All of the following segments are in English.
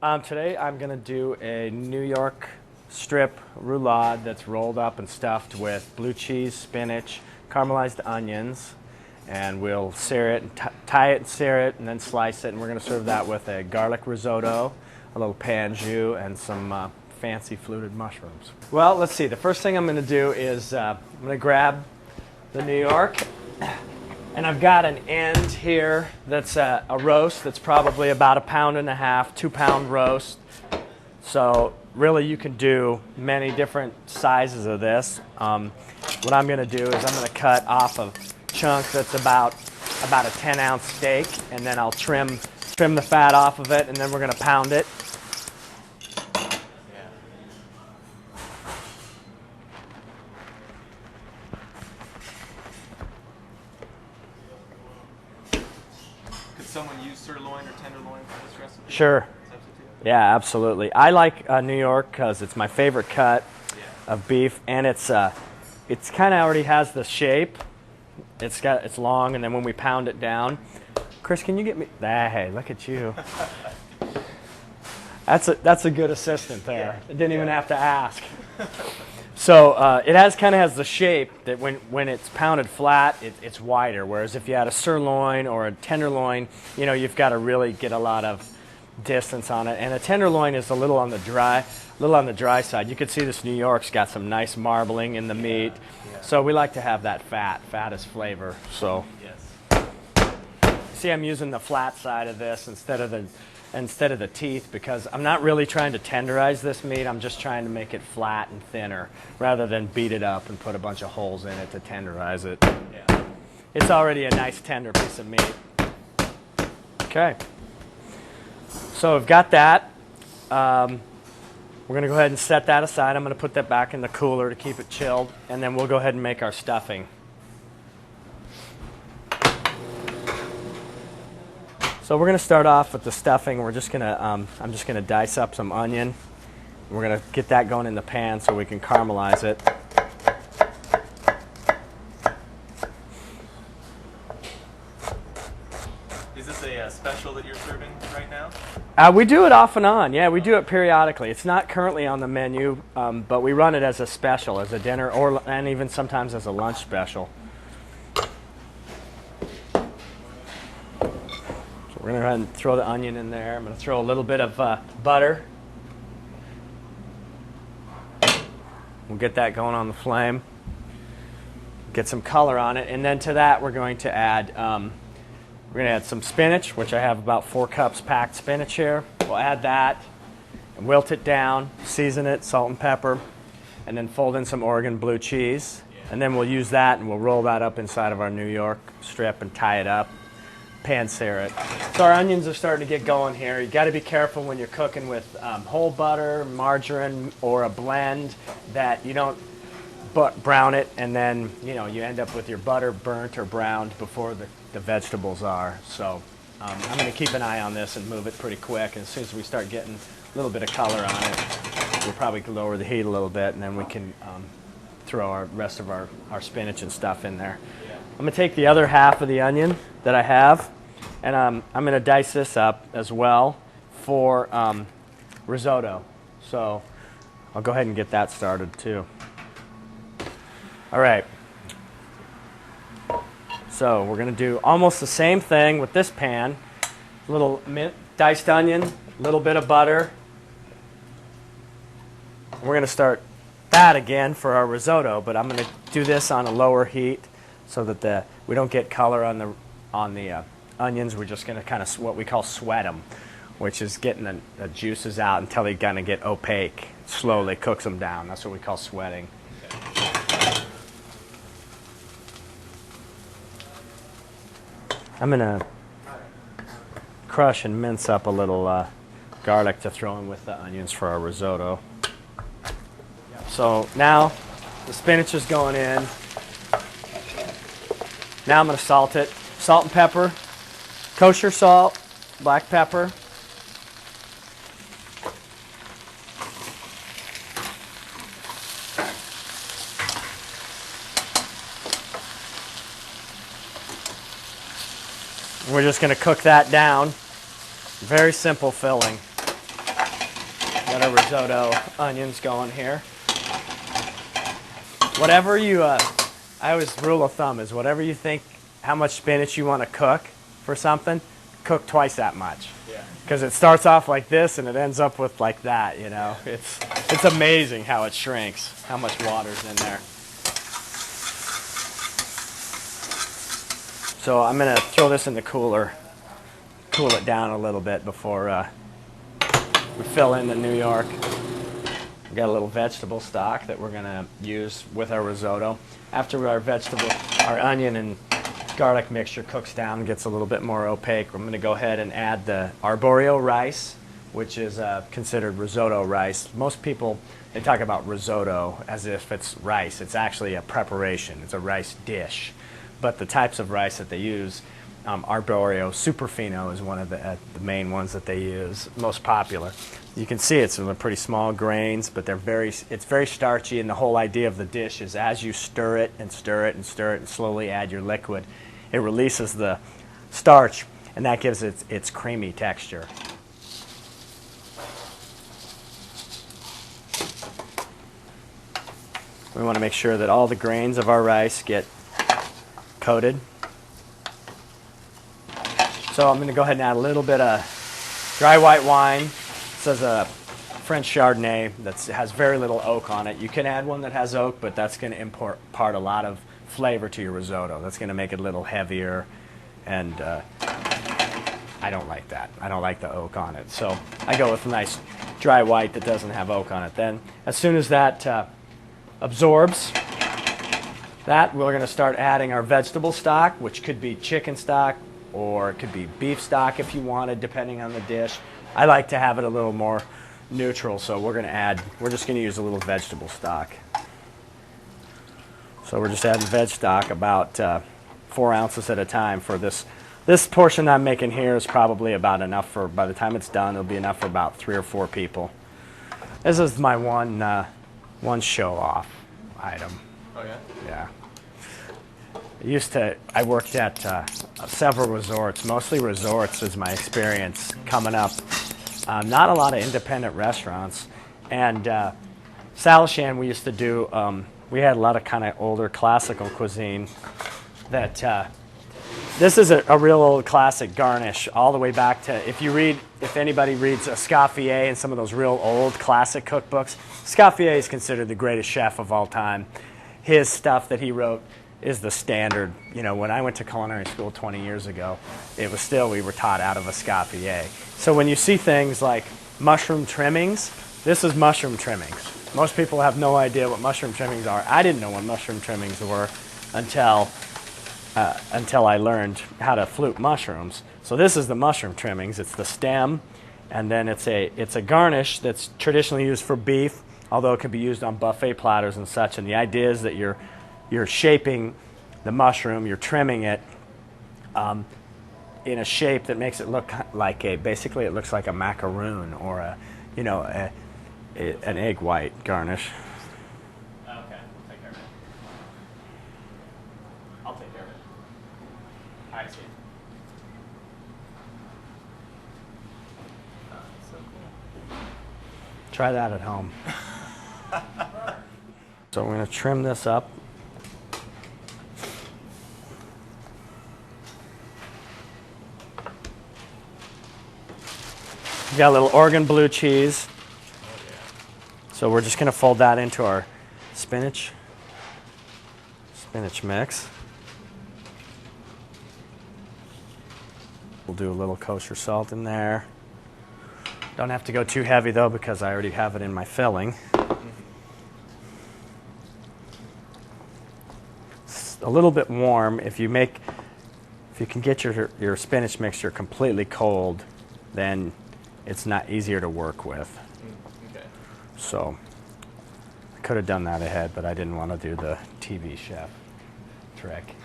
Today I'm going to do a New York strip roulade that's rolled up and stuffed with blue cheese, spinach, caramelized onions, and we'll sear it and tie it and sear it and then slice it, and we're going to serve that with a garlic risotto, a little pan jus, and some fancy fluted mushrooms. Well, let's see. The first thing I'm going to do is I'm going to grab the New York, and I've got an end here that's a roast that's probably about 1.5 pounds, 2-pound roast. So really you can do many different sizes of this. What I'm going to do is I'm going to cut off a chunk that's about a 10-ounce steak, and then I'll trim the fat off of it, and then we're going to pound it. Someone use sirloin or tenderloin for this recipe? Sure. Yeah, absolutely. I like New York because it's my favorite cut of beef, and it's kind of already has the shape. It's long, and then when we pound it down, Chris, can you get me? Hey, look at you. That's a good assistant there. I didn't even have to ask. So it kind of has the shape that when it's pounded flat, it's wider. Whereas if you had a sirloin or a tenderloin, you've got to really get a lot of distance on it. And a tenderloin is a little on the dry side. You can see this New York's got some nice marbling in the meat. Yeah. So we like to have that fat. Fat is flavor. So see, I'm using the flat side of this instead of the teeth, because I'm not really trying to tenderize this meat. I'm just trying to make it flat and thinner rather than beat it up and put a bunch of holes in it to tenderize it. Yeah. It's already a nice tender piece of meat. Okay. So we've got that. We're going to go ahead and set that aside. I'm going to put that back in the cooler to keep it chilled, and then we'll go ahead and make our stuffing. So we're going to start off with the stuffing. We're just going to, I'm just going to dice up some onion. We're going to get that going in the pan so we can caramelize it. Is this a special that you're serving right now? We do it off and on. Yeah, we do it periodically. It's not currently on the menu, but we run it as a special, as a dinner, and even sometimes as a lunch special. We're going to go ahead and throw the onion in there. I'm going to throw a little bit of butter. We'll get that going on the flame. Get some color on it. And then to that we're going to add some spinach, which I have about 4 cups packed spinach here. We'll add that and wilt it down, season it, salt and pepper, and then fold in some Oregon blue cheese. And then we'll use that and we'll roll that up inside of our New York strip and tie it up. Pan sear it. So our onions are starting to get going here. You got to be careful when you're cooking with whole butter, margarine, or a blend that you don't brown it, and then you end up with your butter burnt or browned before the vegetables are. So I'm going to keep an eye on this and move it pretty quick. And as soon as we start getting a little bit of color on it, we'll probably lower the heat a little bit, and then we can throw our rest of our spinach and stuff in there. I'm going to take the other half of the onion that I have, and I'm going to dice this up as well for risotto. So I'll go ahead and get that started too. All right. So we're going to do almost the same thing with this pan. A little diced onion, a little bit of butter. We're going to start that again for our risotto, but I'm going to do this on a lower heat so that we don't get color on the onions. We're just going to kind of what we call sweat them, which is getting the juices out until they kind of get opaque. Slowly cooks them down. That's what we call sweating. I'm going to crush and mince up a little garlic to throw in with the onions for our risotto. So now the spinach is going in. Now I'm going to salt it. Salt and pepper, kosher salt, black pepper. We're just going to cook that down. Very simple filling. Got our risotto onions going here. Whatever you, I always rule of thumb is whatever you think, how much spinach you want to cook for something, cook twice that much. Yeah. Because it starts off like this and it ends up with like that, you know. It's amazing how it shrinks, how much water's in there. So I'm going to throw this in the cooler, cool it down a little bit before we fill in the New York. We got a little vegetable stock that we're going to use with our risotto. After our onion and garlic mixture cooks down and gets a little bit more opaque, I'm going to go ahead and add the arborio rice, which is considered risotto rice. Most people, they talk about risotto as if it's rice. It's actually a preparation. It's a rice dish. But the types of rice that they use, arborio superfino is one of the main ones that they use, most popular. You can see it's in pretty small grains, but it's very starchy, and the whole idea of the dish is as you stir it and stir it and stir it and slowly add your liquid, it releases the starch, and that gives it its creamy texture. We want to make sure that all the grains of our rice get coated. So I'm going to go ahead and add a little bit of dry white wine. This is a French Chardonnay that has very little oak on it. You can add one that has oak, but that's going to impart a lot of flavor to your risotto. That's going to make it a little heavier, and I don't like that. I don't like the oak on it. So I go with a nice dry white that doesn't have oak on it. Then as soon as that absorbs, we're going to start adding our vegetable stock, which could be chicken stock or it could be beef stock if you wanted, depending on the dish. I like to have it a little more neutral, so we're just going to use a little vegetable stock. So we're just adding veg stock about 4 ounces at a time for this. This portion I'm making here is probably about enough for, by the time it's done, it'll be enough for about 3 or 4 people. This is my one show-off item. Oh yeah? Yeah. I worked at several resorts. Mostly resorts is my experience coming up. Not a lot of independent restaurants. And Salishan, we used to do, we had a lot of kind of older classical cuisine that, this is a real old classic garnish all the way back to, if anybody reads Escoffier and some of those real old classic cookbooks, Escoffier is considered the greatest chef of all time. His stuff that he wrote is the standard. You know, when I went to culinary school 20 years ago, we were taught out of Escoffier. So when you see things like mushroom trimmings, this is mushroom trimmings. Most people have no idea what mushroom trimmings are. I didn't know what mushroom trimmings were until I learned how to flute mushrooms. So this is the mushroom trimmings. It's the stem, and then it's a garnish that's traditionally used for beef, although it can be used on buffet platters and such. And the idea is that you're shaping the mushroom, you're trimming it in a shape that makes it look like basically it looks like a macaroon or an egg white garnish. Okay, we'll take care of it. I'll take care of it. I see. Oh, so cool. Try that at home. So I'm going to trim this up. We got a little Oregon blue cheese. Oh, yeah. So we're just going to fold that into our spinach mix. We'll do a little kosher salt in there. Don't have to go too heavy though because I already have it in my filling. It's a little bit warm. If you can get your spinach mixture completely cold, then it's not easier to work with. Okay. So I could have done that ahead, but I didn't want to do the TV chef trick.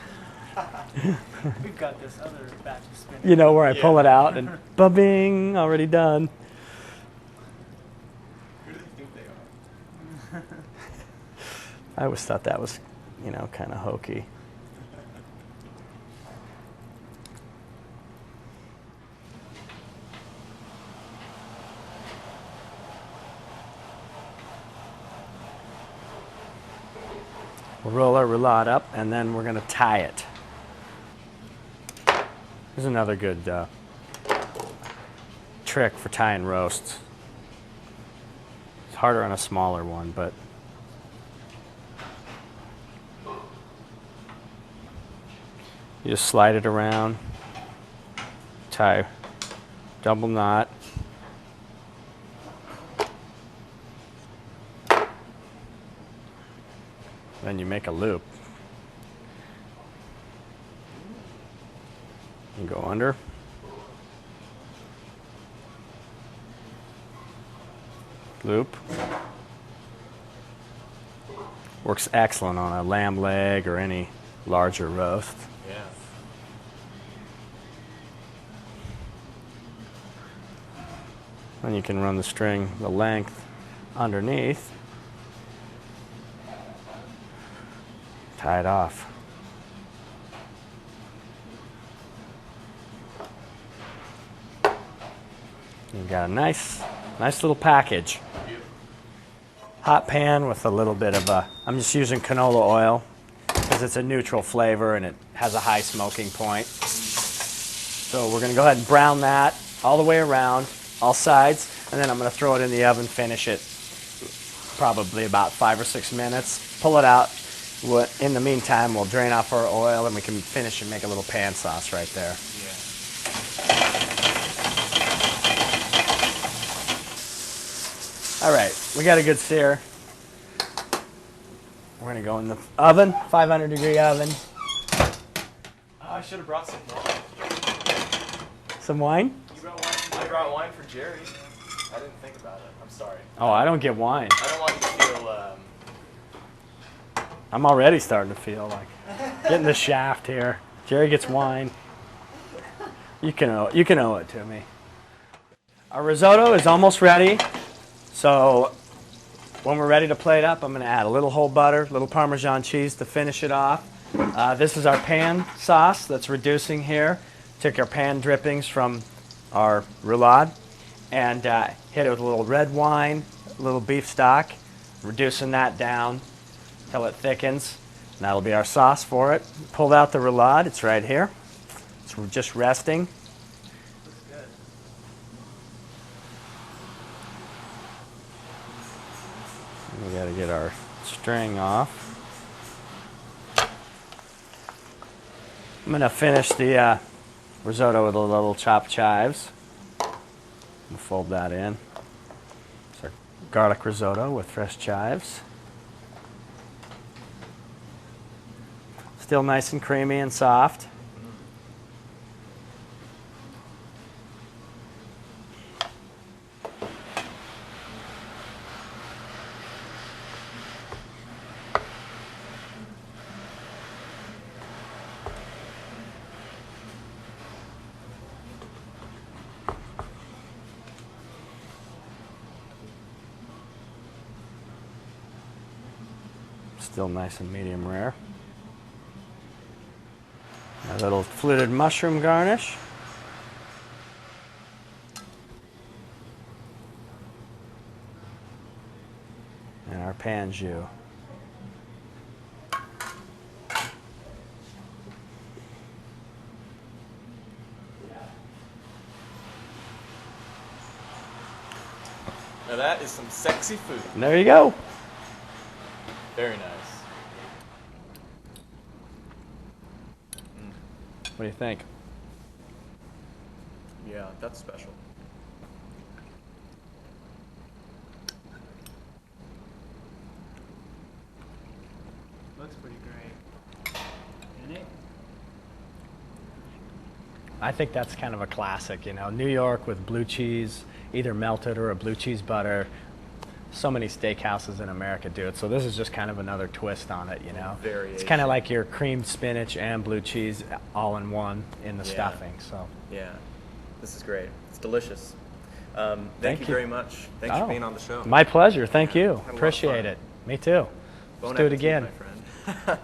We've got this other batch of spinach. You know, where I pull it out and ba-bing, already done. Who do they think they are? I always thought that was, kind of hokey. We'll roll our roulade up, and then we're going to tie it. Here's another good trick for tying roasts. It's harder on a smaller one, but you just slide it around, tie double knot. Then you make a loop. You go under. Loop. Works excellent on a lamb leg or any larger roast. Yeah. Then you can run the string the length underneath. Tie it off. You've got a nice little package. Hot pan with a little bit of I'm just using canola oil because it's a neutral flavor and it has a high smoking point. So we're going to go ahead and brown that all the way around, all sides, and then I'm going to throw it in the oven, finish it probably about 5 or 6 minutes, pull it out. In the meantime, we'll drain off our oil and we can finish and make a little pan sauce right there. Yeah. All right, we got a good sear. We're gonna go in the oven, 500-degree oven. Oh, I should have brought some wine. Some wine? You brought wine? I brought wine for Jerry. I didn't think about it. I'm sorry. Oh, I don't get wine. I don't want you to feel. I'm already starting to feel like getting the shaft here. Jerry gets wine. You can owe it to me. Our risotto is almost ready. So when we're ready to plate up, I'm going to add a little whole butter, a little Parmesan cheese to finish it off. This is our pan sauce that's reducing here. Took our pan drippings from our roulade and hit it with a little red wine, a little beef stock, reducing that down till it thickens. And that'll be our sauce for it. Pulled out the roulade. It's right here. It's just resting. Looks good. We got to get our string off. I'm going to finish the risotto with a little chopped chives. We'll fold that in. It's our garlic risotto with fresh chives. Still nice and creamy and soft. Still nice and medium rare. A little fluted mushroom garnish. And our pan jus. Now that is some sexy food. And there you go. Very nice. What do you think? Yeah, that's special. Looks pretty great. Isn't it? I think that's kind of a classic, you know. New York with blue cheese, either melted or a blue cheese butter. So many steakhouses in America do it, so this is just kind of another twist on it, you know. Variation. It's kind of like your creamed spinach and blue cheese all in one in the Yeah. stuffing. So Yeah, this is great. It's delicious. Thank you very much. Thanks Oh, for being on the show. my pleasure. Thank Yeah, you. had a lot of Appreciate fun. it. Me too. Bon Let's do it appetit, again. my friend.